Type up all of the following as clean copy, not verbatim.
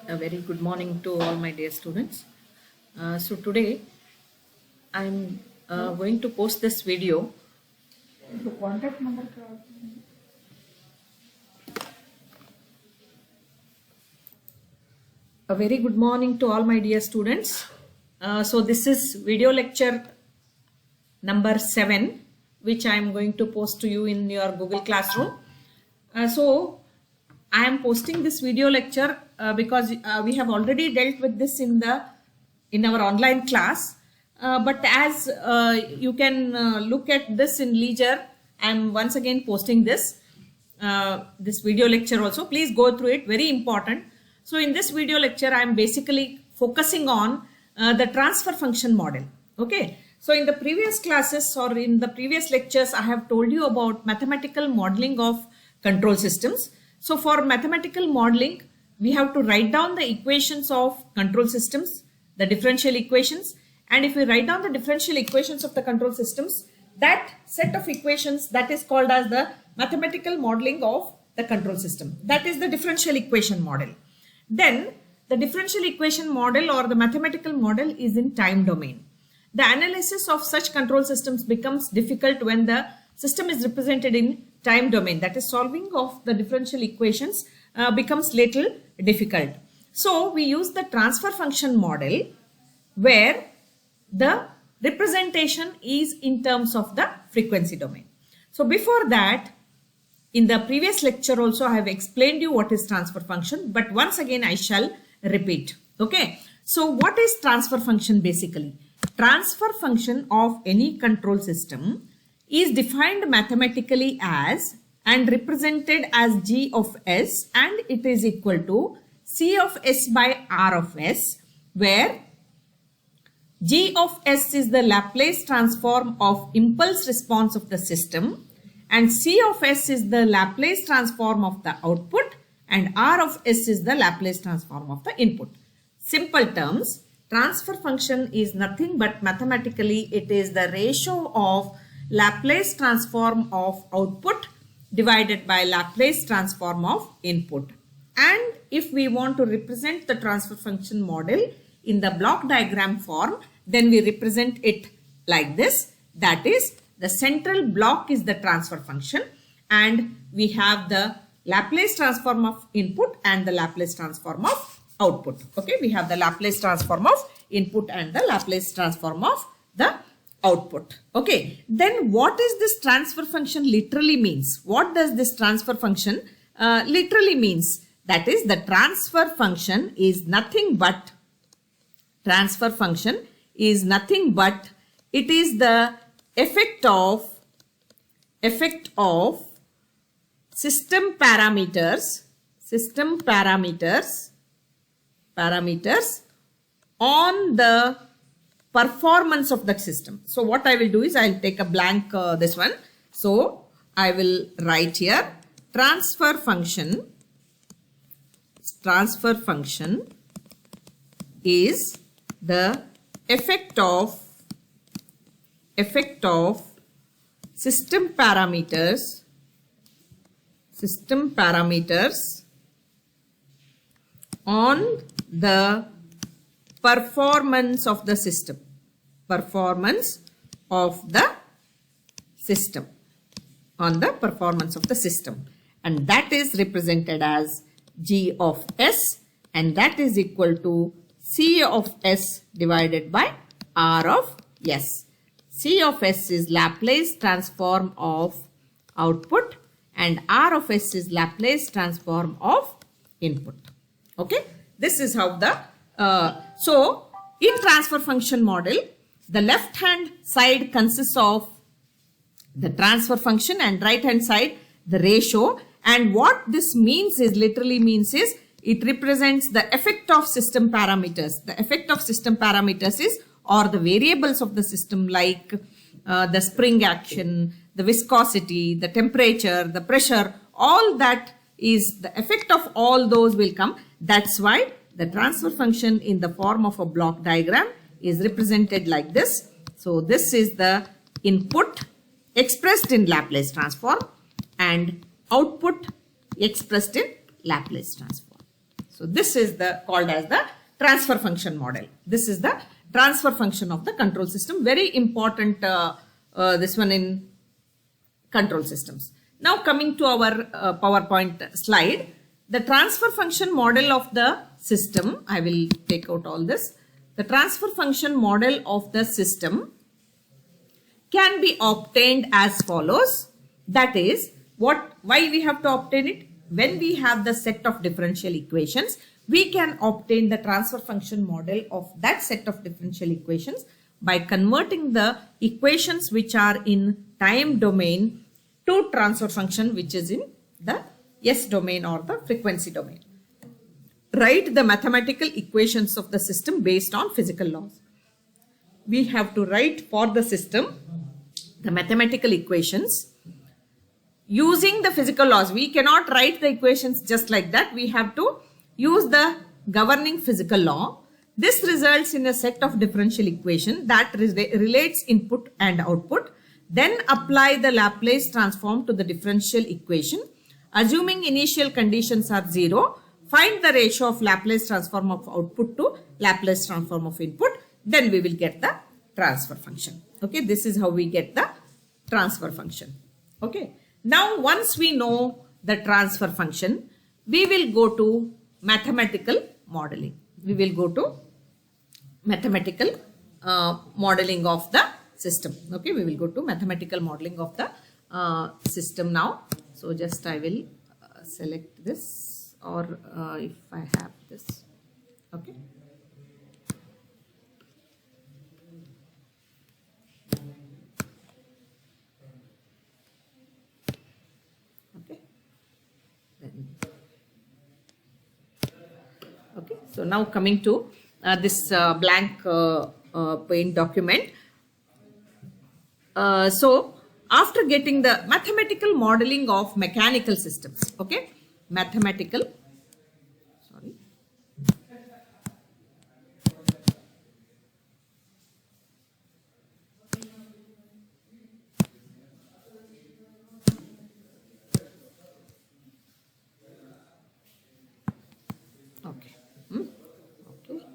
A very good morning to all my dear students. So today I'm going to post this video. The contact number. A very good morning to all my dear students. So this is video lecture number 7, which I am going to post to you in your Google Classroom. So I am posting this video lecture because we have already dealt with this in our online class. But as you can look at this in leisure, I am once again posting this video lecture also. Please go through it, very important. So in this video lecture, I am basically focusing on the transfer function model. Okay. So in the previous classes or in the previous lectures, I have told you about mathematical modeling of control systems. So for mathematical modeling, we have to write down the equations of control systems, the differential equations. And if we write down the differential equations of the control systems, that set of equations, that is called as the mathematical modeling of the control system. That is the differential equation model. Then the differential equation model or the mathematical model is in time domain. The analysis of such control systems becomes difficult when the system is represented in time domain. That is, solving of the differential equations becomes little difficult. So we use the transfer function model where the representation is in terms of the frequency domain. So before that, in the previous lecture also I have explained you what is transfer function, but once again I shall repeat. Okay. So what is transfer function basically? Transfer function of any control system is defined mathematically as and represented as G of S, and it is equal to C of S by R of S, where G of S is the Laplace transform of impulse response of the system, and C of S is the Laplace transform of the output, and R of S is the Laplace transform of the input. Simple terms, transfer function is nothing but mathematically it is the ratio of Laplace transform of output divided by Laplace transform of input. And if we want to represent the transfer function model in the block diagram form, then we represent it like this. That is, the central block is the transfer function, and we have the Laplace transform of input and the Laplace transform of output. Okay, we have the Laplace transform of input and the Laplace transform of the output. Okay, then what is this transfer function literally means? What does this transfer function literally means? That is, the transfer function is nothing but it is the effect of system parameters on the performance of the system. So what I will do is I will take a blank this one. So I will write here transfer function is the effect of system parameters on the performance of the system, and that is represented as G of S, and that is equal to C of S divided by R of S. C of S is Laplace transform of output and R of S is Laplace transform of input. Okay, this is how the so in transfer function model, the left hand side consists of the transfer function and right hand side the ratio, and what this means is literally means is it represents the effect of system parameters. The effect of system parameters is or the variables of the system like the spring action, the viscosity, the temperature, the pressure, all that is the effect of all those will come. That's why the transfer function in the form of a block diagram is represented like this. So this is the input expressed in Laplace transform and output expressed in Laplace transform. So this is called as the transfer function model. This is the transfer function of the control system. Very important this one in control systems. Now coming to our PowerPoint slide, the transfer function model of the system, I will take out all this. The transfer function model of the system can be obtained as follows. That is, why we have to obtain it? When we have the set of differential equations, we can obtain the transfer function model of that set of differential equations by converting the equations which are in time domain to transfer function which is in the S domain or the frequency domain. Write the mathematical equations of the system based on physical laws. We have to write for the system the mathematical equations using the physical laws. We cannot write the equations just like that. We have to use the governing physical law. This results in a set of differential equation that relates input and output. Then apply the Laplace transform to the differential equation. Assuming initial conditions are 0, find the ratio of Laplace transform of output to Laplace transform of input. Then we will get the transfer function. Okay, this is how we get the transfer function. Okay, now once we know the transfer function, we will go to mathematical modeling. We will go to mathematical modeling of the system. Okay, we will go to mathematical modeling of the system now. So just I will select this, or if I have this. Okay. Okay. Okay. So now coming to this blank paint document. So after getting the mathematical modeling of mechanical systems, okay, mathematical, sorry, okay, okay.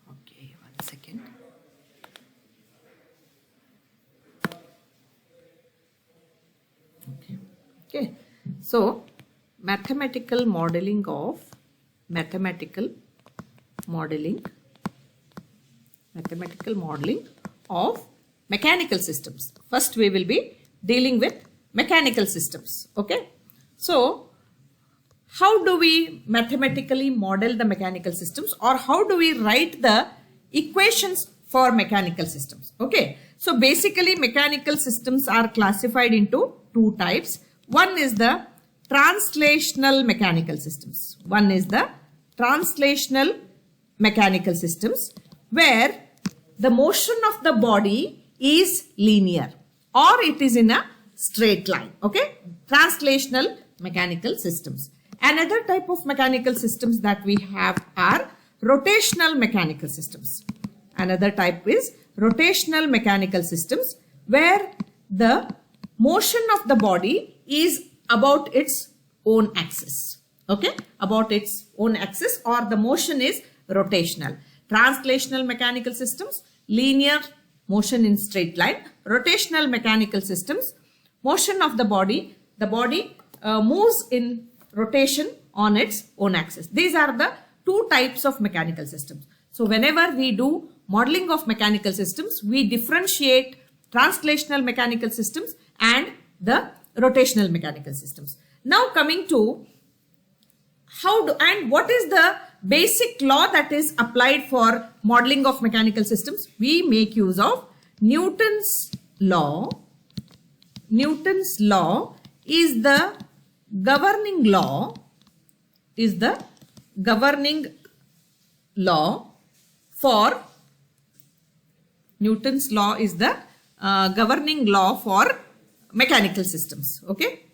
Okay, 1 second. Okay. Okay. So mathematical modeling of mechanical systems. First we will be dealing with mechanical systems. Okay. So how do we mathematically model the mechanical systems, or how do we write the equations for mechanical systems? Okay. So basically mechanical systems are classified into two types. One is the translational mechanical systems. One is the translational mechanical systems where the motion of the body is linear or it is in a straight line. Okay. Translational mechanical systems. Another type of mechanical systems that we have are rotational mechanical systems. Another type is rotational mechanical systems where the motion of the body is about its own axis. Okay, about its own axis, or the motion is rotational. Translational mechanical systems, linear motion in straight line. Rotational mechanical systems, motion of the body moves in rotation on its own axis. These are the two types of mechanical systems. So whenever we do modeling of mechanical systems, we differentiate translational mechanical systems and the rotational mechanical systems. Now coming to what is the basic law that is applied for modeling of mechanical systems? We make use of Newton's law. Newton's law is the governing law, for Newton's law is the governing law for mechanical systems. Okay.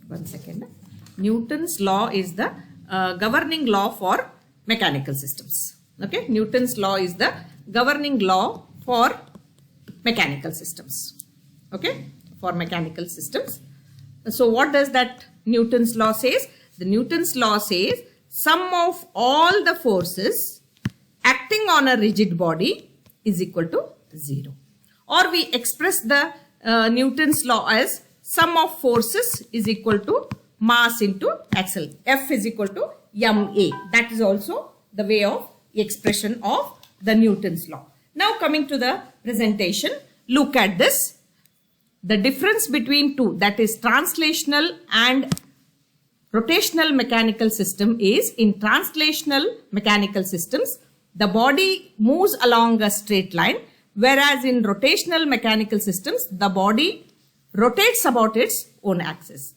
One second. Newton's law is the governing law for mechanical systems. Okay, Newton's law is the governing law for mechanical systems. Okay, for mechanical systems. So what does that Newton's law says? The Newton's law says sum of all the forces acting on a rigid body is equal to 0. Or we express the Newton's law as sum of forces is equal to mass into axle. F is equal to ma. That is also the way of expression of the Newton's law. Now coming to the presentation, look at this. The difference between two, that is translational and rotational mechanical system, is in translational mechanical systems, the body moves along a straight line, whereas in rotational mechanical systems, the body rotates about its own axis.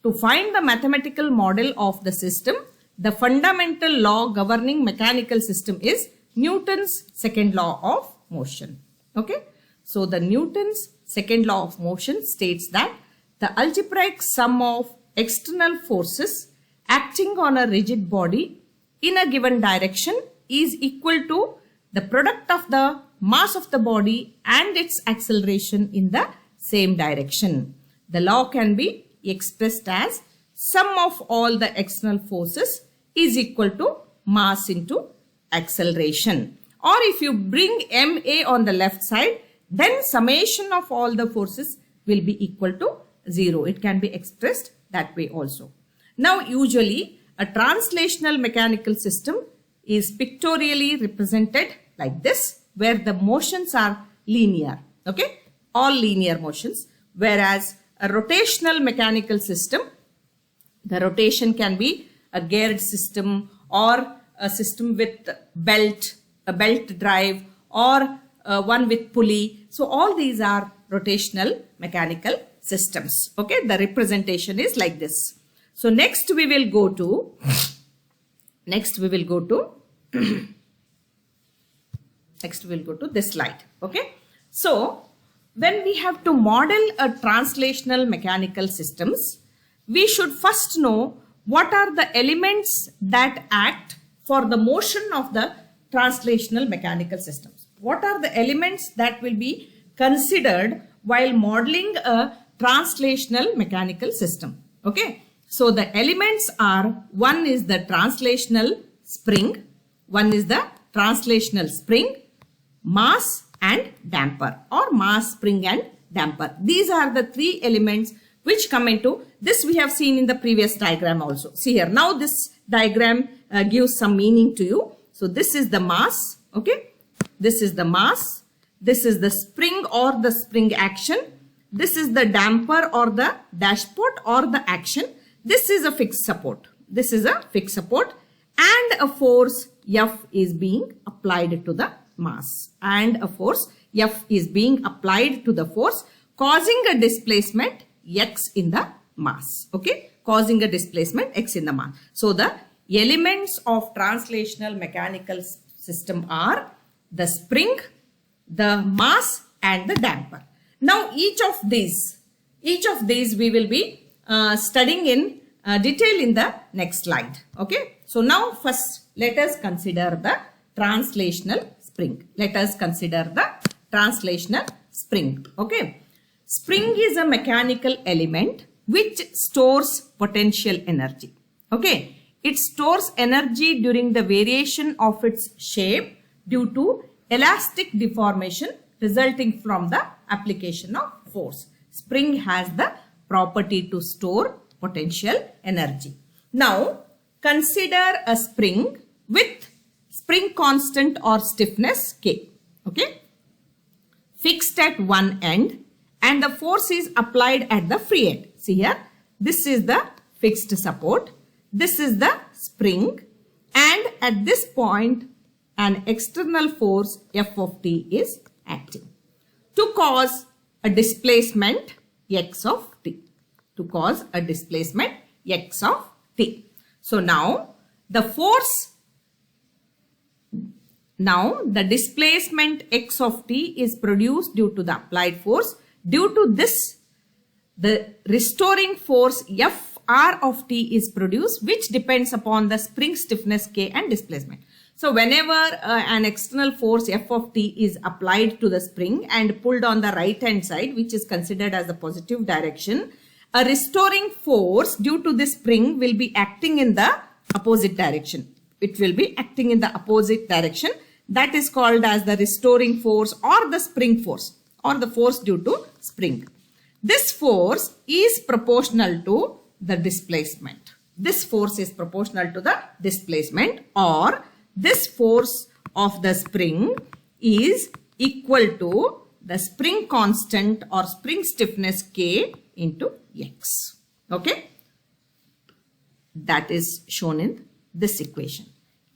To find the mathematical model of the system, the fundamental law governing mechanical system is Newton's second law of motion. Okay. So the Newton's second law of motion states that the algebraic sum of external forces acting on a rigid body in a given direction is equal to the product of the mass of the body and its acceleration in the same direction. The law can be expressed as sum of all the external forces is equal to mass into acceleration. Or if you bring ma on the left side, then summation of all the forces will be equal to 0. It can be expressed that way also. Now usually a translational mechanical system is pictorially represented like this, where the motions are linear. Okay, all linear motions. Whereas a rotational mechanical system, the rotation can be a geared system or a system with a belt drive, or one with pulley. So all these are rotational mechanical systems. Okay, the representation is like this. So next we will go to this slide. Okay, so when we have to model a translational mechanical systems, we should first know what are the elements that act for the motion of the translational mechanical systems. What are the elements that will be considered while modeling a translational mechanical system? Okay, so the elements are, one is the translational spring, mass and damper, or mass, spring and damper. These are the three elements which come into this. We have seen in the previous diagram also. See here, now this diagram gives some meaning to you. So this is the mass. Okay, this is the mass, this is the spring or the spring action, this is the damper or the dashpot or the action, this is a fixed support, and a force F is being applied to the mass, and a force F is being applied to the force, causing a displacement X in the mass. Okay, causing a displacement X in the mass. So the elements of translational mechanical system are the spring, the mass and the damper. Now each of these we will be studying in detail in the next slide. Okay, so now first let us consider the translational spring. Okay, spring is a mechanical element which stores potential energy. Okay, it stores energy during the variation of its shape due to elastic deformation resulting from the application of force. Spring has the property to store potential energy. Now consider a spring with spring constant or stiffness K. Okay, fixed at one end, and the force is applied at the free end. See here, this is the fixed support, this is the spring, and at this point an external force F of t is acting to cause a displacement X of t. So now the displacement X of t is produced due to the applied force. Due to this, the restoring force F R of T is produced, which depends upon the spring stiffness K and displacement. So whenever an external force F of T is applied to the spring and pulled on the right hand side, which is considered as the positive direction, a restoring force due to this spring will be acting in the opposite direction. It will be acting in the opposite direction. That is called as the restoring force or the spring force or the force due to spring. This force is proportional to the displacement. This force is proportional to the displacement, or this force of the spring is equal to the spring constant or spring stiffness K into X. Okay. That is shown in this equation.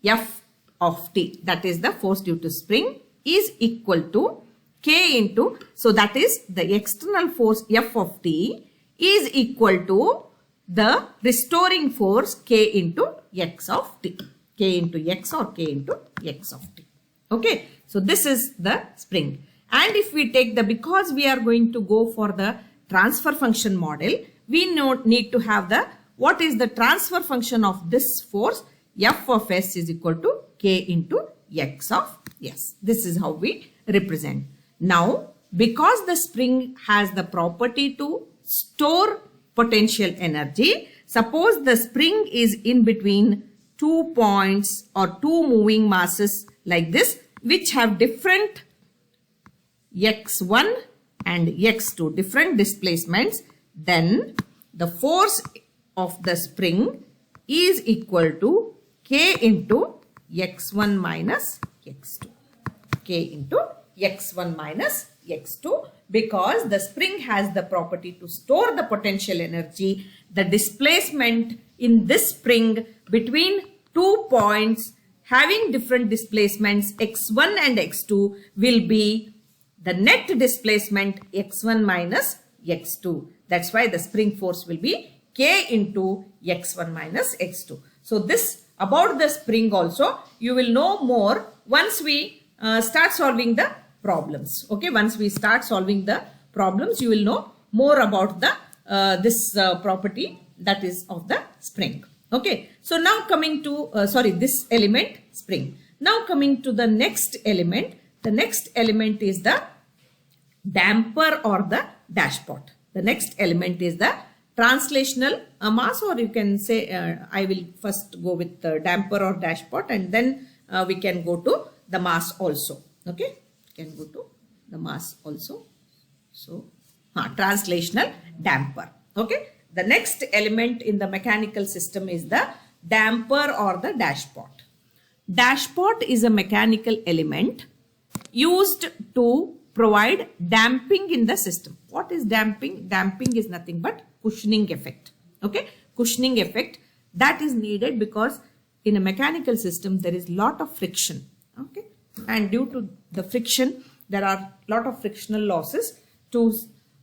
F of T, that is the force due to spring, is equal to K into, so that is the external force F of T is equal to the restoring force K into X of T. K into X or K into X of T. Okay. So this is the spring. And if we take the, because we are going to go for the transfer function model, we need to have the, what is the transfer function of this force? F of S is equal to K into X of S. This is how we represent. Now, because the spring has the property to store potential energy, suppose the spring is in between 2 points or 2 moving masses like this, which have different x1 and x2, different displacements, then the force of the spring is equal to K into x1 minus x2. K into x1 minus x2, because the spring has the property to store the potential energy. The displacement in this spring between 2 points having different displacements x1 and x2 will be the net displacement x1 minus x2. That's why the spring force will be K into x1 minus x2. So this about the spring also you will know more once we start solving the problems. Okay, once we start solving the problems, you will know more about the this property that is of the spring. Okay, so now coming to this element spring. Now coming to the next element. The next element is the damper or the dashpot. The next element is the translational mass, or you can say I will first go with the damper or dashpot, and then we can go to the mass also. Okay, can go to the mass also. So translational damper. Okay, the next element in the mechanical system is the damper or the dashpot. Dashpot is a mechanical element used to provide damping in the system. What is damping? Damping is nothing but cushioning effect. Okay, cushioning effect that is needed because in a mechanical system there is lot of friction. Okay, and due to the friction there are lot of frictional losses. To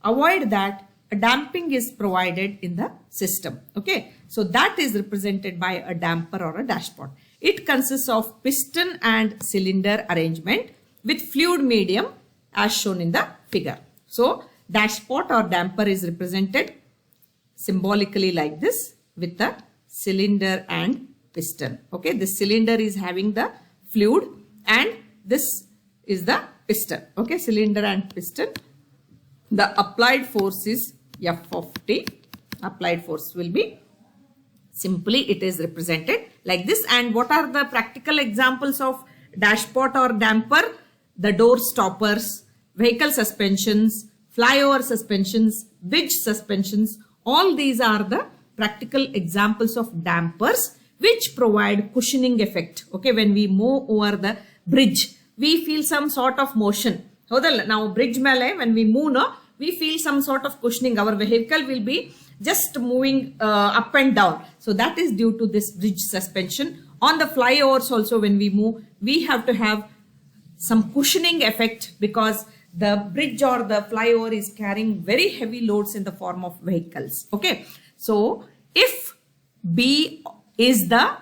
avoid that, a damping is provided in the system. Okay, so that is represented by a damper or a dashpot. It consists of piston and cylinder arrangement with fluid medium as shown in the figure. So dashpot or damper is represented symbolically like this with the cylinder and piston. Okay, this cylinder is having the fluid and this is the piston. Okay, cylinder and piston. The applied force is F of T. Applied force will be, simply it is represented like this. And what are the practical examples of dashpot or damper? The door stoppers, vehicle suspensions, flyover suspensions, bridge suspensions. All these are the practical examples of dampers which provide cushioning effect. Okay, when we move over the bridge, we feel some sort of motion. Now bridge mele, when we move, no, we feel some sort of cushioning. Our vehicle will be just moving up and down. So that is due to this bridge suspension. On the flyovers also, when we move, we have to have some cushioning effect because the bridge or the flyover is carrying very heavy loads in the form of vehicles. Okay, so if B is the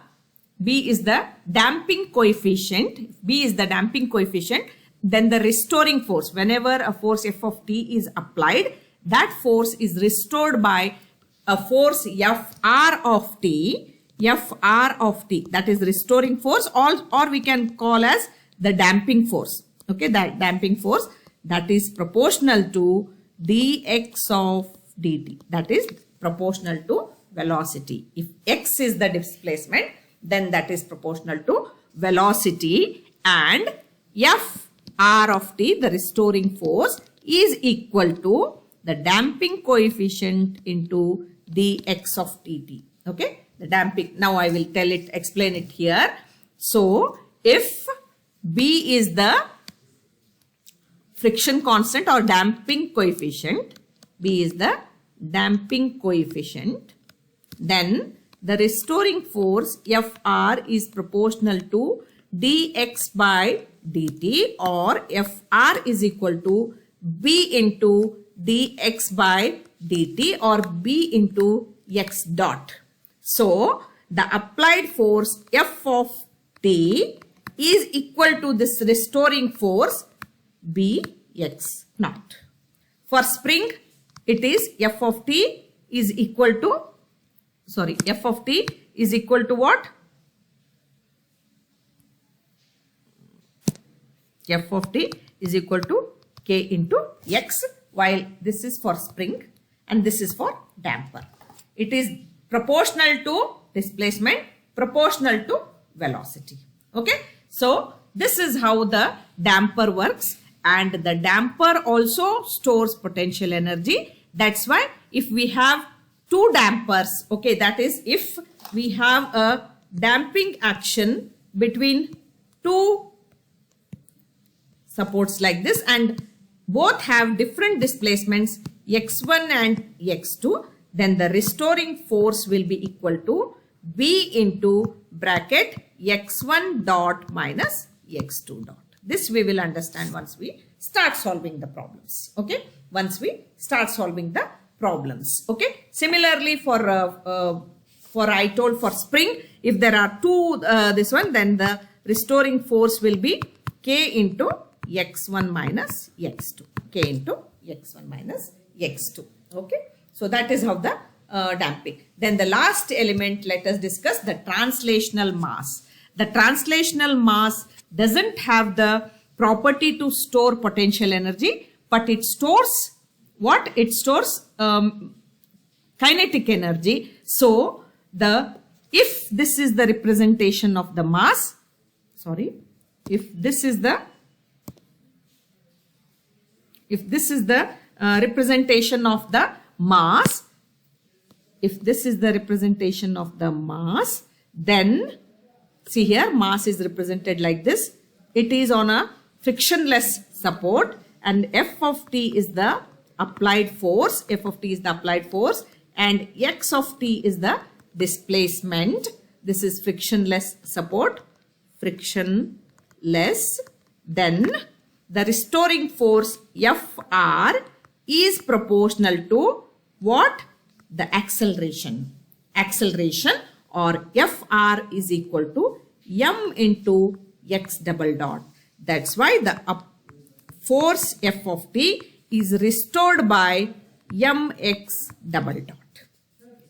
damping coefficient, B is the damping coefficient, then the restoring force, whenever a force F of T is applied, that force is restored by a force Fr of t, that is restoring force, or we can call as the damping force. Okay, that damping force that is proportional to dx of dt, that is proportional to velocity. If x is the displacement, then that is proportional to velocity, and Fr of t, the restoring force, is equal to the damping coefficient into dx of dt. Okay, the damping. Now I will explain it here. So if B is the friction constant or damping coefficient, B is the damping coefficient, then the restoring force Fr is proportional to dx by dt, or Fr is equal to B into dx by dt, or B into x dot. So the applied force F of t is equal to this restoring force Bx naught. For spring, it is F of t is equal to, F of t is equal to what? F of t is equal to k into x, while this is for spring and this is for damper. It is proportional to displacement, proportional to velocity. Okay, so this is how the damper works, and the damper also stores potential energy. That's why if we have two dampers, okay, that is if we have a damping action between two supports like this and both have different displacements x1 and x2, then the restoring force will be equal to B into bracket x1 dot minus x2 dot. This we will understand once we start solving the problems. Okay, once we start solving the problems. Okay, similarly for I told for spring, if there are two this one, then the restoring force will be k into x1 minus x2, k into x1 minus x2. Okay, so that is how the damping. Then the last element, let us discuss the translational mass. The translational mass doesn't have the property to store potential energy, but it stores what? It stores kinetic energy. So if this is the representation of the mass, if this is the representation of the mass, then see here, mass is represented like this. It is on a frictionless support, and F of t is the applied force. F of t is the applied force, and x of t is the displacement. This is frictionless support, frictionless. Then the restoring force Fr is proportional to what? The acceleration. Acceleration, or Fr is equal to m into x double dot. That's why the force F of t is restored by mx double dot.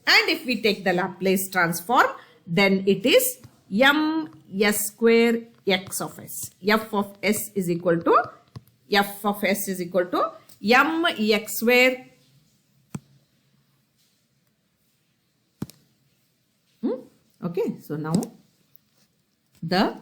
And if we take the Laplace transform, then it is ms square x of s. F of s is equal to mx square Okay, so now the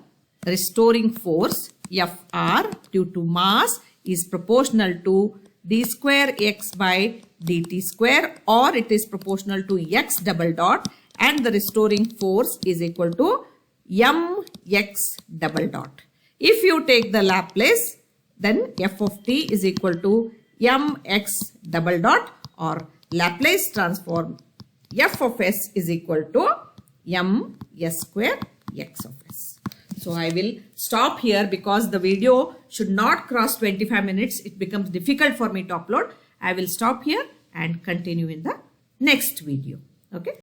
restoring force Fr due to mass is proportional to d square x by dt square, or it is proportional to x double dot, and the restoring force is equal to mx double dot. If you take the Laplace, then f of t is equal to mx double dot, or Laplace transform f of s is equal to ms square x of s. So I will stop here because the video should not cross 25 minutes. It becomes difficult for me to upload. I will stop here and continue in the next video. Okay.